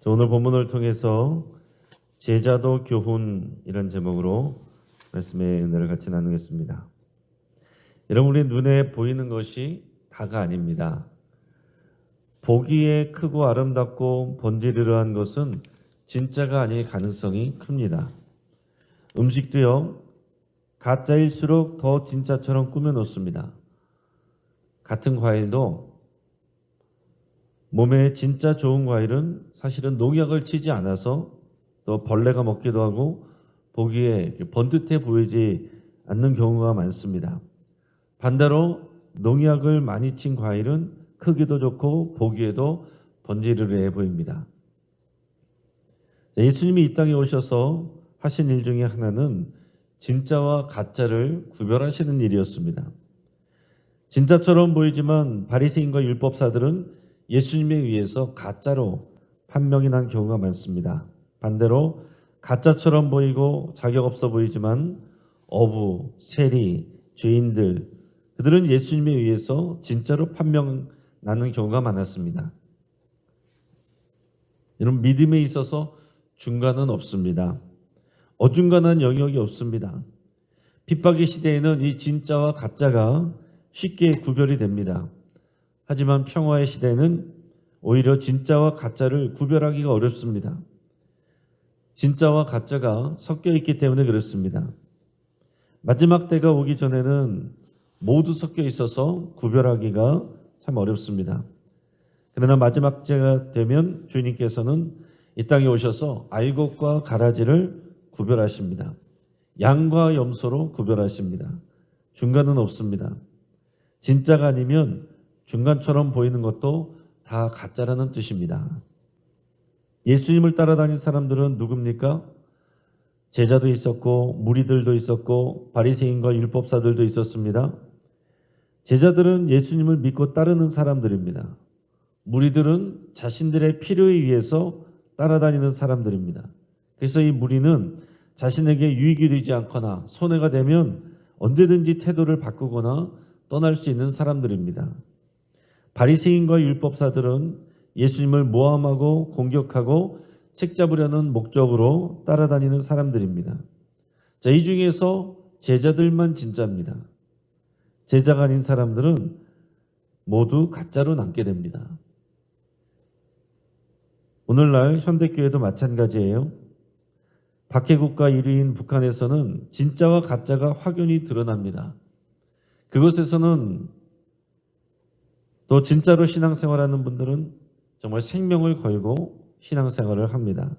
오늘 본문을 통해서 제자도 교훈 이런 제목으로 말씀의 은혜를 같이 나누겠습니다. 여러분, 우리 눈에 보이는 것이 다가 아닙니다. 보기에 크고 아름답고 본질이러한 것은 진짜가 아닐 가능성이 큽니다. 음식도요, 가짜일수록 더 진짜처럼 꾸며놓습니다. 같은 과일도 몸에 진짜 좋은 과일은 사실은 농약을 치지 않아서 또 벌레가 먹기도 하고 보기에 번듯해 보이지 않는 경우가 많습니다. 반대로 농약을 많이 친 과일은 크기도 좋고 보기에도 번지르르해 보입니다. 예수님이 이 땅에 오셔서 하신 일 중에 하나는 진짜와 가짜를 구별하시는 일이었습니다. 진짜처럼 보이지만 바리새인과 율법사들은 예수님에 의해서 가짜로 판명이 난 경우가 많습니다. 반대로 가짜처럼 보이고 자격 없어 보이지만 어부, 세리, 죄인들, 그들은 예수님에 의해서 진짜로 판명 나는 경우가 많았습니다. 여러분, 믿음에 있어서 중간은 없습니다. 어중간한 영역이 없습니다. 핍박의 시대에는 이 진짜와 가짜가 쉽게 구별이 됩니다. 하지만 평화의 시대는 오히려 진짜와 가짜를 구별하기가 어렵습니다. 진짜와 가짜가 섞여 있기 때문에 그렇습니다. 마지막 때가 오기 전에는 모두 섞여 있어서 구별하기가 참 어렵습니다. 그러나 마지막 때가 되면 주님께서는 이 땅에 오셔서 알곡과 가라지를 구별하십니다. 양과 염소로 구별하십니다. 중간은 없습니다. 진짜가 아니면 중간처럼 보이는 것도 다 가짜라는 뜻입니다. 예수님을 따라다닌 사람들은 누굽니까? 제자도 있었고 무리들도 있었고 바리새인과 율법사들도 있었습니다. 제자들은 예수님을 믿고 따르는 사람들입니다. 무리들은 자신들의 필요에 의해서 따라다니는 사람들입니다. 그래서 이 무리는 자신에게 유익이 되지 않거나 손해가 되면 언제든지 태도를 바꾸거나 떠날 수 있는 사람들입니다. 바리새인과 율법사들은 예수님을 모함하고 공격하고 책잡으려는 목적으로 따라다니는 사람들입니다. 자, 이 중에서 제자들만 진짜입니다. 제자가 아닌 사람들은 모두 가짜로 남게 됩니다. 오늘날 현대교회도 마찬가지예요. 박해국가 1위인 북한에서는 진짜와 가짜가 확연히 드러납니다. 그곳에서는 또 진짜로 신앙생활하는 분들은 정말 생명을 걸고 신앙생활을 합니다.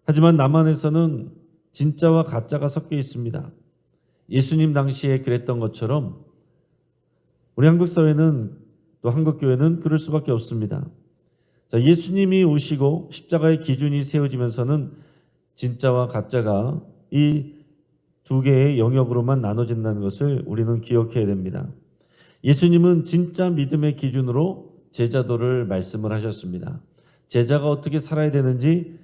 하지만 남한에서는 진짜와 가짜가 섞여 있습니다. 예수님 당시에 그랬던 것처럼 우리 한국 사회는 또 한국 교회는 그럴 수밖에 없습니다. 자, 예수님이 오시고 십자가의 기준이 세워지면서는 진짜와 가짜가 이 두 개의 영역으로만 나눠진다는 것을 우리는 기억해야 됩니다. 예수님은 진짜 믿음의 기준으로 제자도를 말씀을 하셨습니다. 제자가 어떻게 살아야 되는지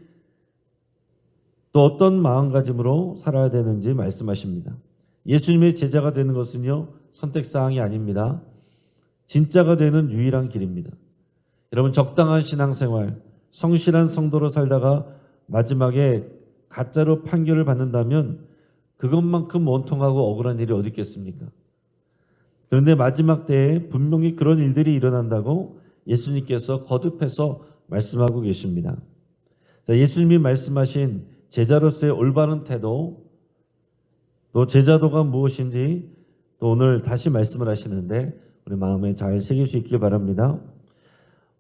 또 어떤 마음가짐으로 살아야 되는지 말씀하십니다. 예수님의 제자가 되는 것은요, 선택사항이 아닙니다. 진짜가 되는 유일한 길입니다. 여러분, 적당한 신앙생활, 성실한 성도로 살다가 마지막에 가짜로 판결을 받는다면 그것만큼 원통하고 억울한 일이 어디 있겠습니까? 그런데 마지막 때에 분명히 그런 일들이 일어난다고 예수님께서 거듭해서 말씀하고 계십니다. 자, 예수님이 말씀하신 제자로서의 올바른 태도, 또 제자도가 무엇인지 또 오늘 다시 말씀을 하시는데 우리 마음에 잘 새길 수 있길 바랍니다.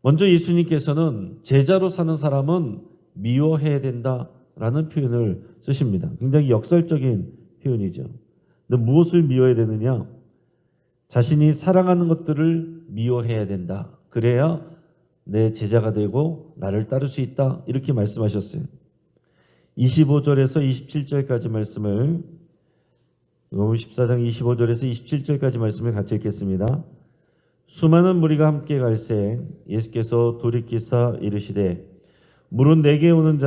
먼저 예수님께서는 제자로 사는 사람은 미워해야 된다라는 표현을 쓰십니다. 굉장히 역설적인 표현이죠. 근데 무엇을 미워해야 되느냐? 자신이 사랑하는 것들을 미워해야 된다. 그래야 내 제자가 되고 나를 따를 수 있다. 이렇게 말씀하셨어요. 25절에서 27절까지 말씀을, 요한 14장 25절에서 27절까지 말씀을 같이 읽겠습니다. 수많은 무리가 함께 갈새 예수께서 돌이키사 이르시되 물은 내게 오는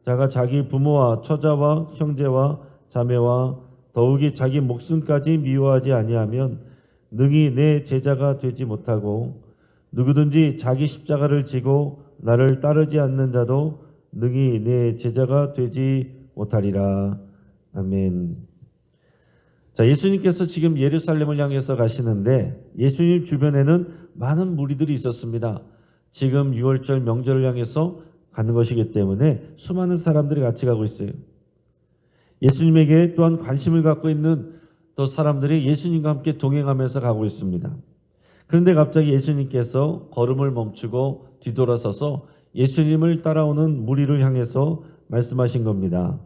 자가 자기 부모와 처자와 형제와 자매와 더욱이 자기 목숨까지 미워하지 아니하면 능히 내 제자가 되지 못하고 누구든지 자기 십자가를 지고 나를 따르지 않는 자도 능히 내 제자가 되지 못하리라. 아멘. 자, 예수님께서 지금 예루살렘을 향해서 가시는데 예수님 주변에는 많은 무리들이 있었습니다. 지금 6월절 명절을 향해서 가는 것이기 때문에 수많은 사람들이 같이 가고 있어요. 예수님에게 또한 관심을 갖고 있는 또 사람들이 예수님과 함께 동행하면서 가고 있습니다. 그런데 갑자기 예수님께서 걸음을 멈추고 뒤돌아서서 예수님을 따라오는 무리를 향해서 말씀하신 겁니다.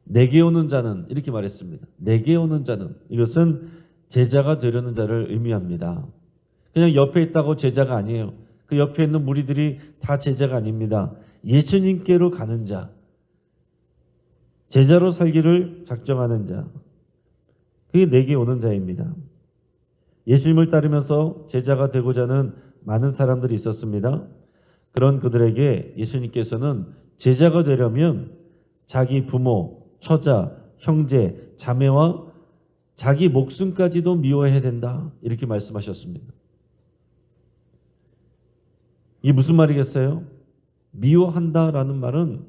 내게 오는 자는, 이렇게 말했습니다. 내게 오는 자는, 이것은 제자가 되려는 자를 의미합니다. 그냥 옆에 있다고 제자가 아니에요. 그 옆에 있는 무리들이 다 제자가 아닙니다. 예수님께로 가는 자, 제자로 살기를 작정하는 자, 그게 내게 오는 자입니다. 예수님을 따르면서 제자가 되고자 하는 많은 사람들이 있었습니다. 그런 그들에게 예수님께서는 제자가 되려면 자기 부모, 처자, 형제, 자매와 자기 목숨까지도 미워해야 된다. 이렇게 말씀하셨습니다. 이게 무슨 말이겠어요? 미워한다라는 말은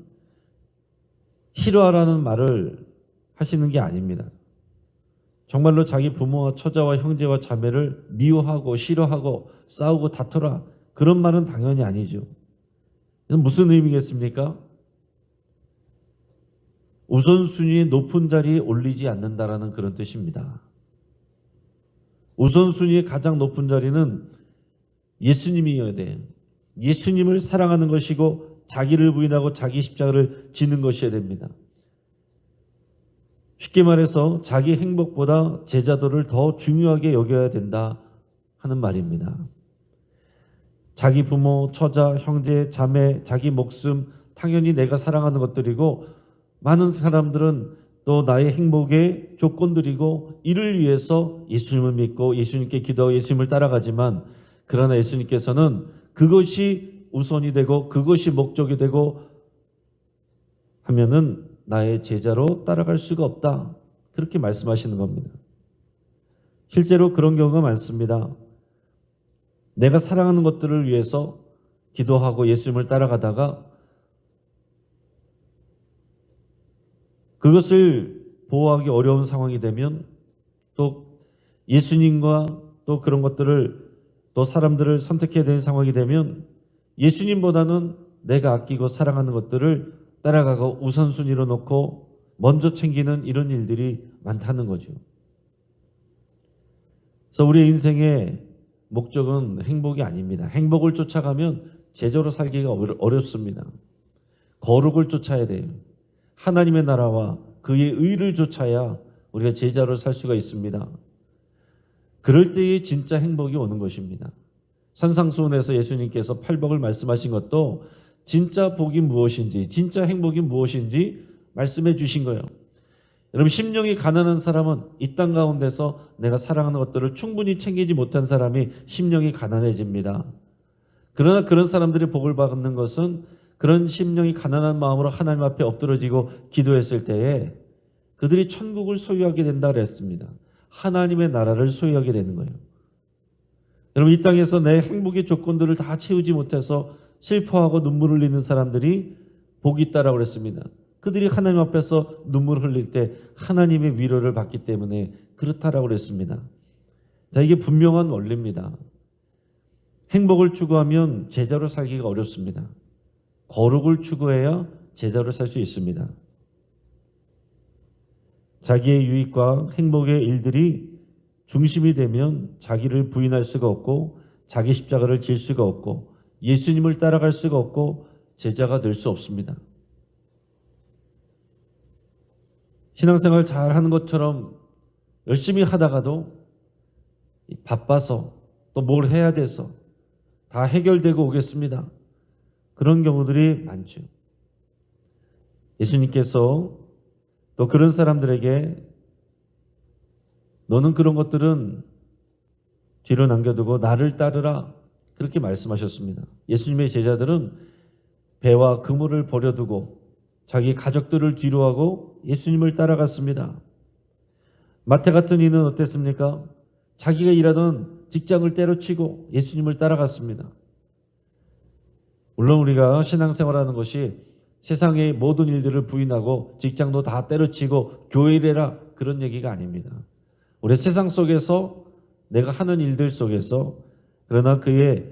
싫어하라는 말을 하시는 게 아닙니다. 정말로 자기 부모와 처자와 형제와 자매를 미워하고 싫어하고 싸우고 다투라, 그런 말은 당연히 아니죠. 이건 무슨 의미겠습니까? 우선순위의 높은 자리에 올리지 않는다라는 그런 뜻입니다. 우선순위의 가장 높은 자리는 예수님이어야 돼요. 예수님을 사랑하는 것이고 자기를 부인하고 자기 십자가를 지는 것이어야 됩니다. 쉽게 말해서 자기 행복보다 제자도를 더 중요하게 여겨야 된다 하는 말입니다. 자기 부모, 처자, 형제, 자매, 자기 목숨, 당연히 내가 사랑하는 것들이고, 많은 사람들은 또 나의 행복의 조건들이고, 이를 위해서 예수님을 믿고 예수님께 기도하고 예수님을 따라가지만, 그러나 예수님께서는 그것이 우선이 되고 그것이 목적이 되고 하면은 나의 제자로 따라갈 수가 없다, 그렇게 말씀하시는 겁니다. 실제로 그런 경우가 많습니다. 내가 사랑하는 것들을 위해서 기도하고 예수님을 따라가다가 그것을 보호하기 어려운 상황이 되면, 또 예수님과 또 그런 것들을, 또 사람들을 선택해야 되는 상황이 되면 예수님보다는 내가 아끼고 사랑하는 것들을 따라가고 우선순위로 놓고 먼저 챙기는 이런 일들이 많다는 거죠. 그래서 우리의 인생의 목적은 행복이 아닙니다. 행복을 쫓아가면 제자로 살기가 어렵습니다. 거룩을 쫓아야 돼요. 하나님의 나라와 그의 의를 쫓아야 우리가 제자로 살 수가 있습니다. 그럴 때에 진짜 행복이 오는 것입니다. 산상수훈에서 예수님께서 팔복을 말씀하신 것도 진짜 복이 무엇인지, 진짜 행복이 무엇인지 말씀해 주신 거예요. 여러분, 심령이 가난한 사람은 이 땅 가운데서 내가 사랑하는 것들을 충분히 챙기지 못한 사람이 심령이 가난해집니다. 그러나 그런 사람들이 복을 받는 것은 그런 심령이 가난한 마음으로 하나님 앞에 엎드러지고 기도했을 때에 그들이 천국을 소유하게 된다 그랬습니다. 하나님의 나라를 소유하게 되는 거예요. 여러분, 이 땅에서 내 행복의 조건들을 다 채우지 못해서 슬퍼하고 눈물을 흘리는 사람들이 복이 있다라고 그랬습니다. 그들이 하나님 앞에서 눈물을 흘릴 때 하나님의 위로를 받기 때문에 그렇다라고 그랬습니다. 자, 이게 분명한 원리입니다. 행복을 추구하면 제자로 살기가 어렵습니다. 거룩을 추구해야 제자로 살 수 있습니다. 자기의 유익과 행복의 일들이 중심이 되면 자기를 부인할 수가 없고 자기 십자가를 질 수가 없고 예수님을 따라갈 수가 없고 제자가 될 수 없습니다. 신앙생활 잘 하는 것처럼 열심히 하다가도 바빠서 또 뭘 해야 돼서 다 해결되고 오겠습니다. 그런 경우들이 많죠. 예수님께서 또 그런 사람들에게 너는 그런 것들은 뒤로 남겨두고 나를 따르라, 그렇게 말씀하셨습니다. 예수님의 제자들은 배와 그물을 버려두고 자기 가족들을 뒤로하고 예수님을 따라갔습니다. 마태 같은 이는 어땠습니까? 자기가 일하던 직장을 때려치고 예수님을 따라갔습니다. 물론 우리가 신앙생활하는 것이 세상의 모든 일들을 부인하고 직장도 다 때려치고 교회 일해라 그런 얘기가 아닙니다. 우리 세상 속에서 내가 하는 일들 속에서 그러나 그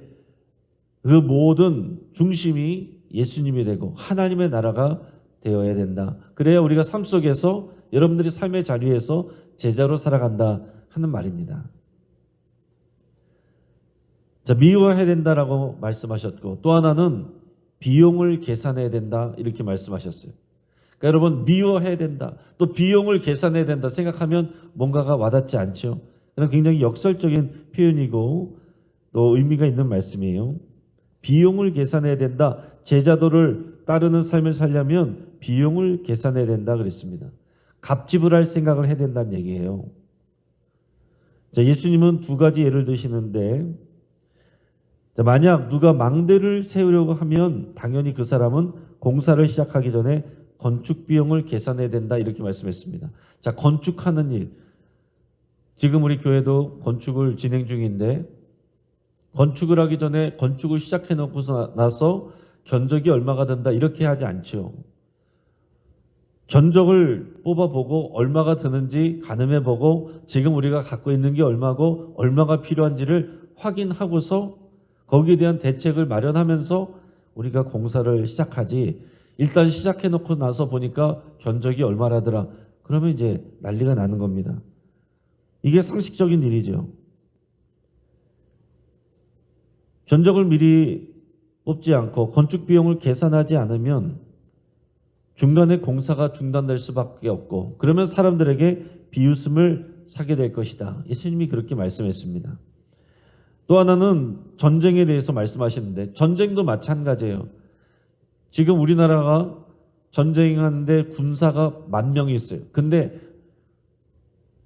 모든 중심이 예수님이 되고 하나님의 나라가 되어야 된다. 그래야 우리가 삶 속에서 여러분들이 삶의 자리에서 제자로 살아간다 하는 말입니다. 자, 미워해야 된다라고 말씀하셨고 또 하나는 비용을 계산해야 된다 이렇게 말씀하셨어요. 그러니까 여러분 미워해야 된다 또 비용을 계산해야 된다 생각하면 뭔가가 와닿지 않죠. 그런 굉장히 역설적인 표현이고 또 의미가 있는 말씀이에요. 비용을 계산해야 된다. 제자도를 따르는 삶을 살려면 비용을 계산해야 된다 그랬습니다. 값지불할 생각을 해야 된다는 얘기예요. 자, 예수님은 두 가지 예를 드시는데 자, 만약 누가 망대를 세우려고 하면 당연히 그 사람은 공사를 시작하기 전에 건축 비용을 계산해야 된다 이렇게 말씀했습니다. 자, 건축하는 일. 지금 우리 교회도 건축을 진행 중인데 건축을 하기 전에 건축을 시작해 놓고 나서 견적이 얼마가 든다 이렇게 하지 않죠. 견적을 뽑아보고 얼마가 드는지 가늠해보고 지금 우리가 갖고 있는 게 얼마고 얼마가 필요한지를 확인하고서 거기에 대한 대책을 마련하면서 우리가 공사를 시작하지 일단 시작해 놓고 나서 보니까 견적이 얼마라더라. 그러면 이제 난리가 나는 겁니다. 이게 상식적인 일이죠. 견적을 미리 뽑지 않고 건축 비용을 계산하지 않으면 중간에 공사가 중단될 수밖에 없고 그러면 사람들에게 비웃음을 사게 될 것이다. 예수님이 그렇게 말씀했습니다. 또 하나는 전쟁에 대해서 말씀하시는데 전쟁도 마찬가지예요. 지금 우리나라가 전쟁하는데 군사가 10,000명이 있어요. 근데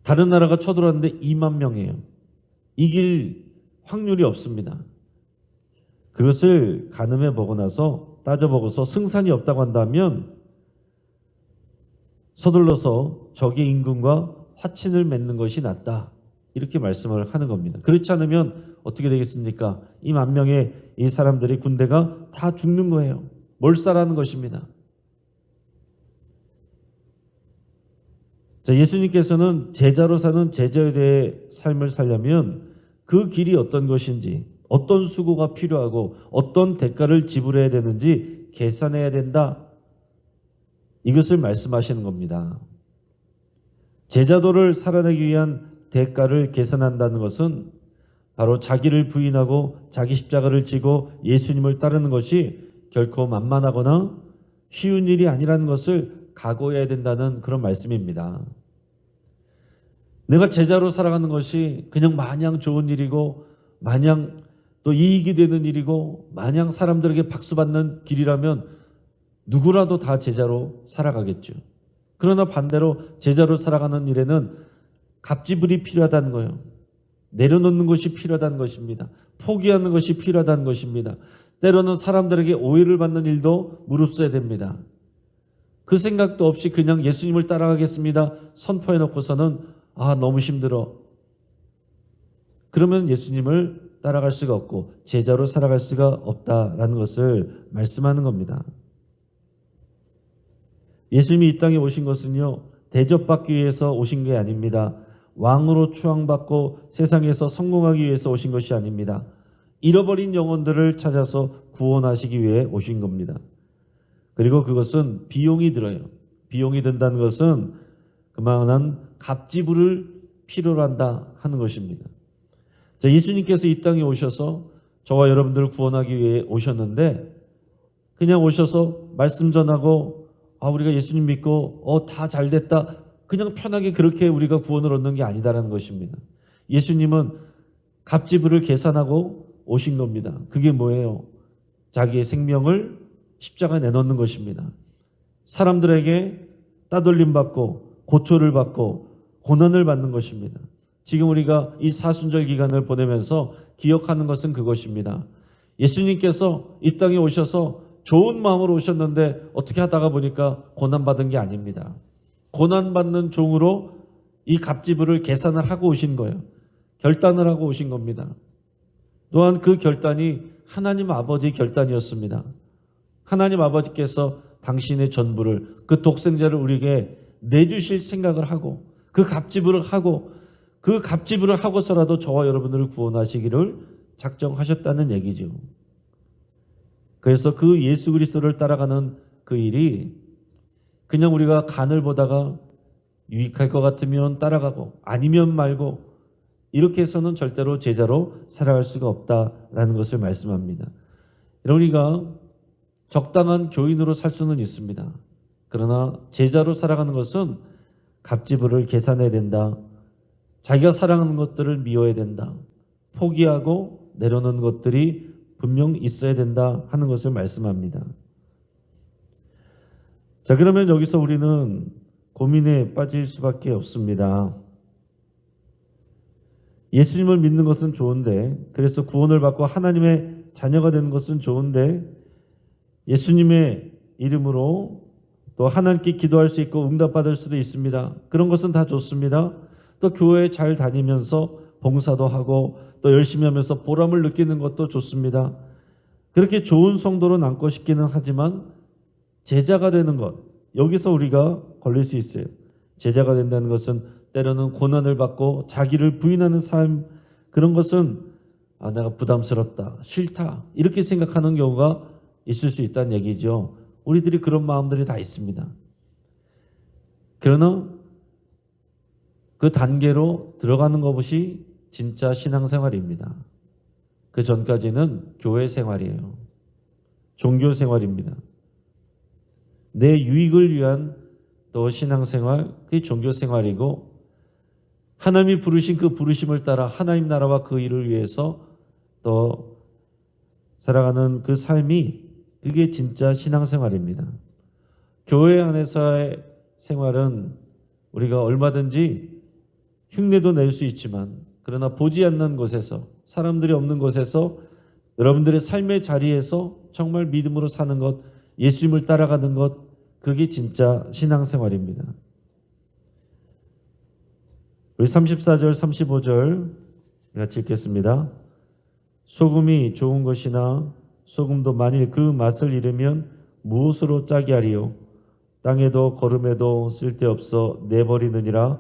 다른 나라가 쳐들어왔는데 20,000명이에요. 이길 확률이 없습니다. 그것을 가늠해 보고 나서 따져보고서 승산이 없다고 한다면 서둘러서 적의 임금과 화친을 맺는 것이 낫다. 이렇게 말씀을 하는 겁니다. 그렇지 않으면 어떻게 되겠습니까? 이 10,000명의 이 사람들이 군대가 다 죽는 거예요. 몰살하는 것입니다. 자, 예수님께서는 제자로 사는 제자의 삶을 살려면 그 길이 어떤 것인지 어떤 수고가 필요하고 어떤 대가를 지불해야 되는지 계산해야 된다. 이것을 말씀하시는 겁니다. 제자도를 살아내기 위한 대가를 계산한다는 것은 바로 자기를 부인하고 자기 십자가를 지고 예수님을 따르는 것이 결코 만만하거나 쉬운 일이 아니라는 것을 각오해야 된다는 그런 말씀입니다. 내가 제자로 살아가는 것이 그냥 마냥 좋은 일이고 마냥 또 이익이 되는 일이고 마냥 사람들에게 박수받는 길이라면 누구라도 다 제자로 살아가겠죠. 그러나 반대로 제자로 살아가는 일에는 갑지불이 필요하다는 거예요. 내려놓는 것이 필요하다는 것입니다. 포기하는 것이 필요하다는 것입니다. 때로는 사람들에게 오해를 받는 일도 무릅써야 됩니다. 그 생각도 없이 그냥 예수님을 따라가겠습니다. 선포해 놓고서는 너무 힘들어. 그러면 예수님을 따라갈 수가 없고 제자로 살아갈 수가 없다라는 것을 말씀하는 겁니다. 예수님이 이 땅에 오신 것은요, 대접받기 위해서 오신 게 아닙니다. 왕으로 추앙받고 세상에서 성공하기 위해서 오신 것이 아닙니다. 잃어버린 영혼들을 찾아서 구원하시기 위해 오신 겁니다. 그리고 그것은 비용이 들어요. 비용이 든다는 것은 그만한 갑지불을 필요로 한다 하는 것입니다. 자, 예수님께서 이 땅에 오셔서 저와 여러분들을 구원하기 위해 오셨는데 그냥 오셔서 말씀 전하고 우리가 예수님 믿고 다 잘됐다 그냥 편하게 그렇게 우리가 구원을 얻는 게 아니다라는 것입니다. 예수님은 갑지불을 계산하고 오신 겁니다. 그게 뭐예요? 자기의 생명을 십자가에 내놓는 것입니다. 사람들에게 따돌림 받고 고초를 받고 고난을 받는 것입니다. 지금 우리가 이 사순절 기간을 보내면서 기억하는 것은 그것입니다. 예수님께서 이 땅에 오셔서 좋은 마음으로 오셨는데 어떻게 하다가 보니까 고난받은 게 아닙니다. 고난받는 종으로 이 갑지불을 계산을 하고 오신 거예요. 결단을 하고 오신 겁니다. 또한 그 결단이 하나님 아버지의 결단이었습니다. 하나님 아버지께서 당신의 전부를, 그 독생자를 우리에게 내주실 생각을 하고 그 값지불을 하고서라도 저와 여러분들을 구원하시기를 작정하셨다는 얘기죠. 그래서 그 예수 그리스도를 따라가는 그 일이 그냥 우리가 간을 보다가 유익할 것 같으면 따라가고 아니면 말고 이렇게 해서는 절대로 제자로 살아갈 수가 없다라는 것을 말씀합니다. 우리가 적당한 교인으로 살 수는 있습니다. 그러나 제자로 살아가는 것은 값지불을 계산해야 된다. 자기가 사랑하는 것들을 미워야 된다. 포기하고 내려놓는 것들이 분명 있어야 된다 하는 것을 말씀합니다. 자, 그러면 여기서 우리는 고민에 빠질 수밖에 없습니다. 예수님을 믿는 것은 좋은데, 그래서 구원을 받고 하나님의 자녀가 되는 것은 좋은데, 예수님의 이름으로 또 하나님께 기도할 수 있고 응답받을 수도 있습니다. 그런 것은 다 좋습니다. 또 교회 잘 다니면서 봉사도 하고 또 열심히 하면서 보람을 느끼는 것도 좋습니다. 그렇게 좋은 성도로 남고 싶기는 하지만 제자가 되는 것, 여기서 우리가 걸릴 수 있어요. 제자가 된다는 것은 때로는 고난을 받고 자기를 부인하는 삶, 그런 것은 내가 부담스럽다, 싫다 이렇게 생각하는 경우가 있을 수 있다는 얘기죠. 우리들이 그런 마음들이 다 있습니다. 그러나 그 단계로 들어가는 것이 진짜 신앙생활입니다. 그 전까지는 교회 생활이에요. 종교 생활입니다. 내 유익을 위한 또 신앙생활, 그게 종교 생활이고, 하나님이 부르신 그 부르심을 따라 하나님 나라와 그 일을 위해서 또 살아가는 그 삶이, 그게 진짜 신앙생활입니다. 교회 안에서의 생활은 우리가 얼마든지 흉내도 낼 수 있지만, 그러나 보지 않는 곳에서, 사람들이 없는 곳에서 여러분들의 삶의 자리에서 정말 믿음으로 사는 것, 예수님을 따라가는 것, 그게 진짜 신앙생활입니다. 우리 34절 35절 같이 읽겠습니다. 소금이 좋은 것이나 소금도 만일 그 맛을 잃으면 무엇으로 짜게 하리요? 땅에도 거름에도 쓸데없어 내버리느니라.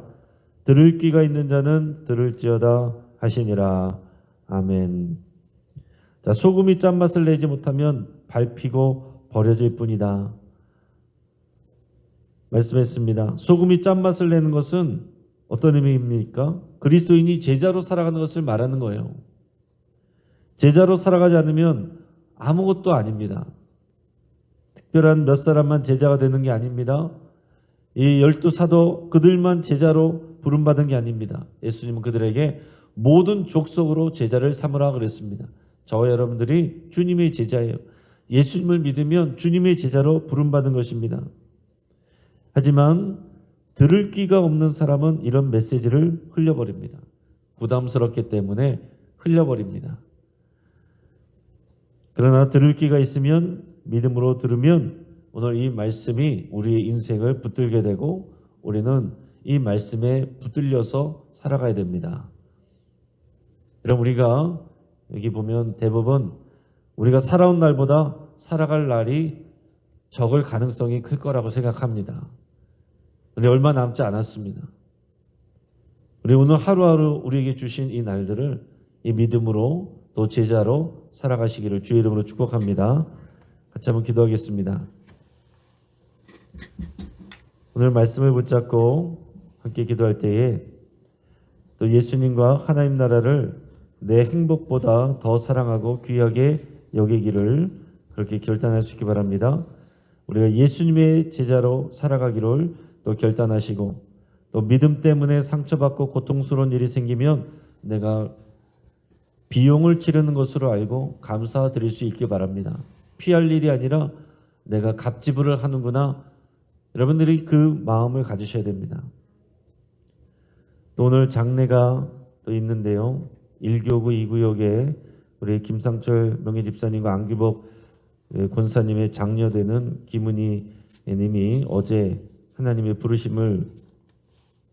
들을 귀가 있는 자는 들을지어다 하시니라. 아멘. 자, 소금이 짠맛을 내지 못하면 밟히고 버려질 뿐이다. 말씀했습니다. 소금이 짠맛을 내는 것은 어떤 의미입니까? 그리스도인이 제자로 살아가는 것을 말하는 거예요. 제자로 살아가지 않으면 아무것도 아닙니다. 특별한 몇 사람만 제자가 되는 게 아닙니다. 이 12사도 그들만 제자로 부름받은 게 아닙니다. 예수님은 그들에게 모든 족속으로 제자를 삼으라 그랬습니다. 저와 여러분들이 주님의 제자예요. 예수님을 믿으면 주님의 제자로 부름받은 것입니다. 하지만 들을 귀가 없는 사람은 이런 메시지를 흘려버립니다. 부담스럽기 때문에 흘려버립니다. 그러나 들을 귀가 있으면, 믿음으로 들으면 오늘 이 말씀이 우리의 인생을 붙들게 되고 우리는 이 말씀에 붙들려서 살아가야 됩니다. 여러분, 우리가 여기 보면 대부분 우리가 살아온 날보다 살아갈 날이 적을 가능성이 클 거라고 생각합니다. 그런데 얼마 남지 않았습니다. 우리 오늘 하루하루 우리에게 주신 이 날들을 이 믿음으로 또 제자로 살아가시기를 주의 이름으로 축복합니다. 같이 한번 기도하겠습니다. 오늘 말씀을 붙잡고 함께 기도할 때에 또 예수님과 하나님 나라를 내 행복보다 더 사랑하고 귀하게 여기기를 그렇게 결단할 수 있기 바랍니다. 우리가 예수님의 제자로 살아가기를 또 결단하시고, 또 믿음 때문에 상처받고 고통스러운 일이 생기면 내가 비용을 치르는 것으로 알고 감사드릴 수 있기 바랍니다. 피할 일이 아니라 내가 값지불을 하는구나. 여러분들이 그 마음을 가지셔야 됩니다. 또 오늘 장례가 또 있는데요. 1교구 2구역에 우리 김상철 명예집사님과 안규복 권사님의 장녀되는 김은희 님이 어제 하나님의 부르심을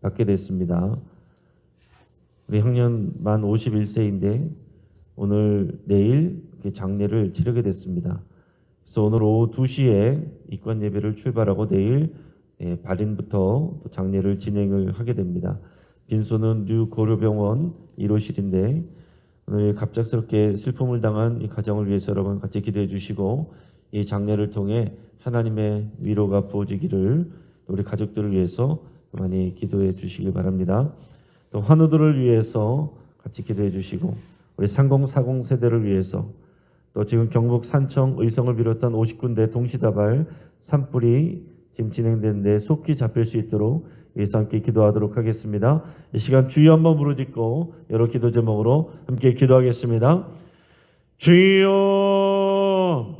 받게 됐습니다. 우리 형년 만 51세인데 오늘 내일 이렇게 장례를 치르게 됐습니다. 그래서 오늘 오후 2시에 입관 예배를 출발하고 내일 발인부터 또 장례를 진행을 하게 됩니다. 빈소는 뉴 고려병원 1호실인데 오늘 갑작스럽게 슬픔을 당한 이 가정을 위해서 여러분 같이 기도해 주시고 이 장례를 통해 하나님의 위로가 부어지기를 우리 가족들을 위해서 많이 기도해 주시길 바랍니다. 또 환우들을 위해서 같이 기도해 주시고 우리 3040 세대를 위해서 또 지금 경북 산청 의성을 비롯한 50군데 동시다발 산불이 지금 진행되는데 속히 잡힐 수 있도록 예수 함께 기도하도록 하겠습니다. 이 시간 주여 한번 부르짖고 여러 기도 제목으로 함께 기도하겠습니다. 주여